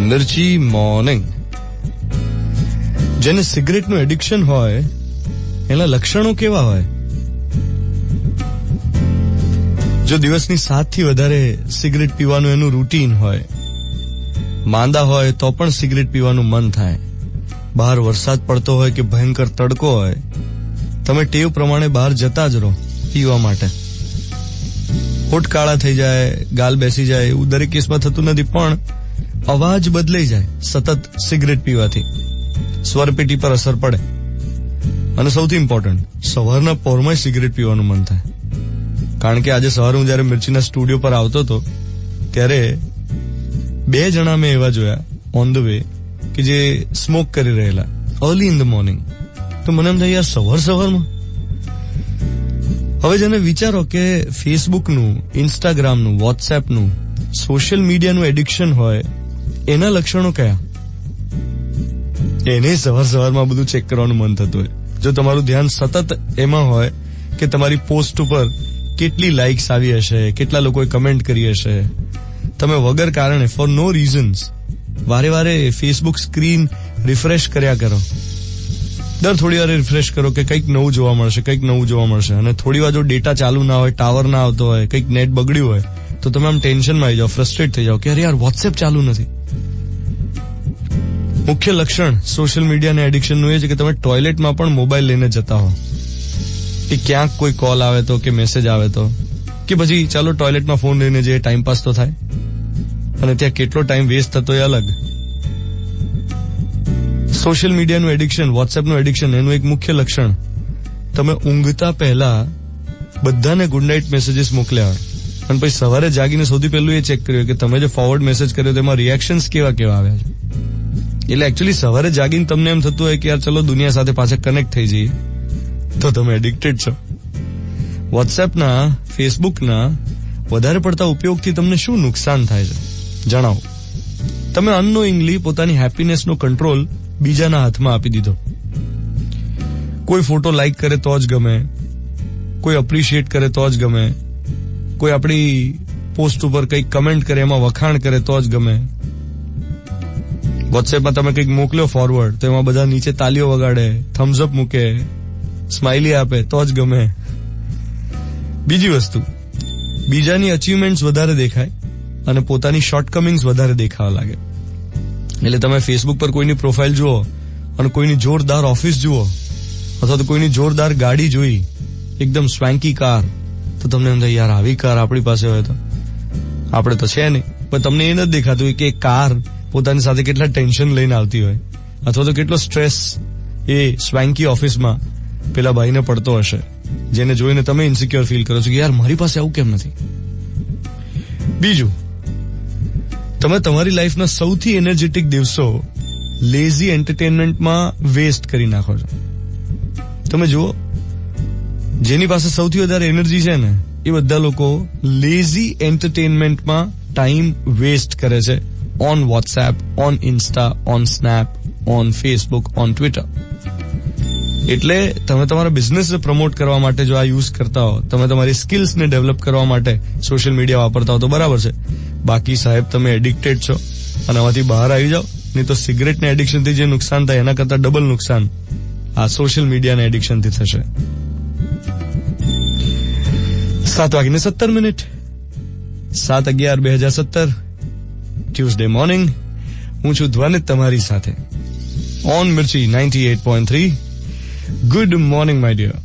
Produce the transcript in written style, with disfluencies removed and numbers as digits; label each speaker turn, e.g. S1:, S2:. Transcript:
S1: મિર્ચી morning. જેને સિગરેટનું addiction હોય એના લક્ષણો કેવા હોય? જો દિવસની 7 થી વધારે સિગરેટ પીવાનું એનું રૂટીન હોય, માંદા હોય તો પણ સિગરેટ પીવાનું મન થાય, બહાર વરસાદ પડતો હોય કે ભયંકર તડકો હોય, તમે ટેવ પ્રમાણે બહાર જતા જ રહો પીવા માટે, હોઠ કાળા થઈ જાય, ગાલ બેસી જાય, એવું દરેક કેસમાં થતું નથી, પણ અવાજ બદલાઈ જાય સતત સિગરેટ પીવાથી, સ્વરપેટી પર અસર પડે, અને સૌથી ઇમ્પોર્ટન્ટ, સવારના પોરમાં સિગરેટ પીવાનું મન થાય. કારણ કે આજે સવારે હું જયારે મિર્ચીના સ્ટુડિયો પર આવતો હતો ત્યારે 2 જણા મેં એવા જોયા ઓન ધ વે કે જે સ્મોક કરી રહેલા અર્લી ઇન ધ મોર્નિંગ. તો મને એમ થાય યાર સવારમાં. હવે જેને વિચારો કે ફેસબુકનું, ઇન્સ્ટાગ્રામનું, વોટ્સએપનું, સોશિયલ મીડિયાનું એડિક્શન હોય એના લક્ષણો કયા? એને સવારમાં બધું ચેક કરવાનું મન થતું હોય. જો તમારું ધ્યાન સતત એમાં હોય કે તમારી પોસ્ટ ઉપર કેટલી લાઇક્સ આવી હશે, કેટલા લોકોએ કમેન્ટ કરી હશે, તમે વગર કારણે ફોર નો રીઝન્સ વારે ફેસબુક સ્ક્રીન રિફ્રેશ કર્યા કરો, દર થોડી વાર રિફ્રેશ કરો કે કંઈક નવું જોવા મળશે, અને થોડી વાર જો ડેટા ચાલુ ના હોય, ટાવર ના આવતો હોય, કંઈક નેટ બગડ્યું હોય તો તમે આમ ટેન્શનમાં આવી જાઓ, ફ્રસ્ટ્રેટ થઈ જાઓ કે અરે યાર વોટ્સએપ ચાલુ નથી. મુખ્ય લક્ષણ સોશિયલ મીડિયાના એડિક્શનનું એ છે કે તમે ટોયલેટમાં પણ મોબાઈલ લઈને જતા હો, કે ક્યાંક કોઈ કોલ આવે તો કે મેસેજ આવે તો, કે પછી ચાલો ટોયલેટમાં ફોન લઈને જઈએ, ટાઈમ પાસ તો થાય, અને ત્યાં કેટલો ટાઈમ વેસ્ટ થતો એ અલગ. સોશિયલ મીડિયાનું એડિક્શન, વોટ્સએપનું એડિક્શન, એનું એક મુખ્ય લક્ષણ, તમે ઊંઘતા પહેલા બધાને ગુડ નાઇટ મેસેજીસ મોકલ્યા હોય અને પછી સવારે જાગીને સૌથી પહેલું એ ચેક કર્યું કે તમે જે ફોરવર્ડ મેસેજ કર્યો તેમાં રિએક્શન્સ કેવા આવ્યા છે. એટલે એકચ્યુઅલી સવારે જાગીને તમને એમ થતું હોય કે યાર ચલો દુનિયા સાથે પાછા કનેક્ટ થઈ જઈએ, તો તમે એડિક્ટેડ છો. વોટ્સએપના, ફેસબુકના વધારે પડતા ઉપયોગથી તમને શું નુકસાન થાય છે જણાવો. તમે અનનોઇંગલી પોતાની હેપીનેસનો કંટ્રોલ બીજાના હાથમાં આપી દીધો. કોઈ ફોટો લાઈક કરે તો જ ગમે, કોઈ અપ્રિશિએટ કરે તો જ ગમે, કોઈ આપણી પોસ્ટ ઉપર કંઈક કમેન્ટ કરે, એમાં વખાણ કરે તો જ ગમે. વોટ્સએપમાં તમે કંઈક મોકલ્યો ફોરવર્ડ તો એમાં બધા નીચે તાલીઓ વગાડે, થમ્સ અપ મૂકે, સ્માઇલી આપે તો જ ગમે. બીજી વસ્તુ, બીજાની અચીવમેન્ટ્સ વધારે દેખાય અને પોતાની શોર્ટકમિંગ્સ વધારે દેખાવા લાગે. એટલે તમે ફેસબુક પર કોઈની પ્રોફાઇલ જુઓ અને કોઈની જોરદાર ઓફિસ જુઓ, અથવા તો કોઈની જોરદાર ગાડી જોઈ, એકદમ સ્વેન્કી કાર, તો તમને એમ થાય યાર આવી કાર આપણી પાસે હોય તો. આપણે તો છે નહીં, પણ તમને એ નથી દેખાતું કે કાર પોતાની સાથે કેટલા ટેન્શન લઈને આવતી હોય, અથવા તો કેટલો સ્ટ્રેસ એ સ્વેન્કી ઓફિસમાં પેલા ભાઈને પડતો હશે, જેને જોઈને તમે ઇન્સિક્યોર ફીલ કરો છો કે યાર મારી પાસે આવું કેમ નથી. બીજું, તમે તમારી લાઈફના સૌથી એનર્જેટિક દિવસો લેઝી એન્ટરટેનમેન્ટમાં વેસ્ટ કરી નાખો છો. તમે જુઓ, જેની પાસે સૌથી વધારે એનર્જી છે ને એ બધા લોકો લેઝી એન્ટરટેનમેન્ટમાં ટાઈમ વેસ્ટ કરે છે. On WhatsApp, on Insta, on snap, on Facebook, on Twitter. એટલે તમે તમારા બિઝનેસને પ્રમોટ કરવા માટે જો આ યુઝ કરતા હો, તમે તમારી સ્કિલ્સને ડેવલપ કરવા માટે સોશિયલ મીડિયા વાપરતા હો તો બરાબર છે. બાકી સાહેબ તમે એડિક્ટેડ છો અને આમાંથી બહાર આવી જાઓ, નહીં તો સિગરેટના એડિક્શનથી જે નુકસાન થાય એના કરતા ડબલ નુકસાન આ સોશિયલ મીડિયાના એડિક્શનથી થશે. 7:17, 7/11/2017, ટ્યુઝડે મોર્નિંગ. હું છું ધ્વનિત તમારી સાથે on Mirchi 98.3. Good morning my dear.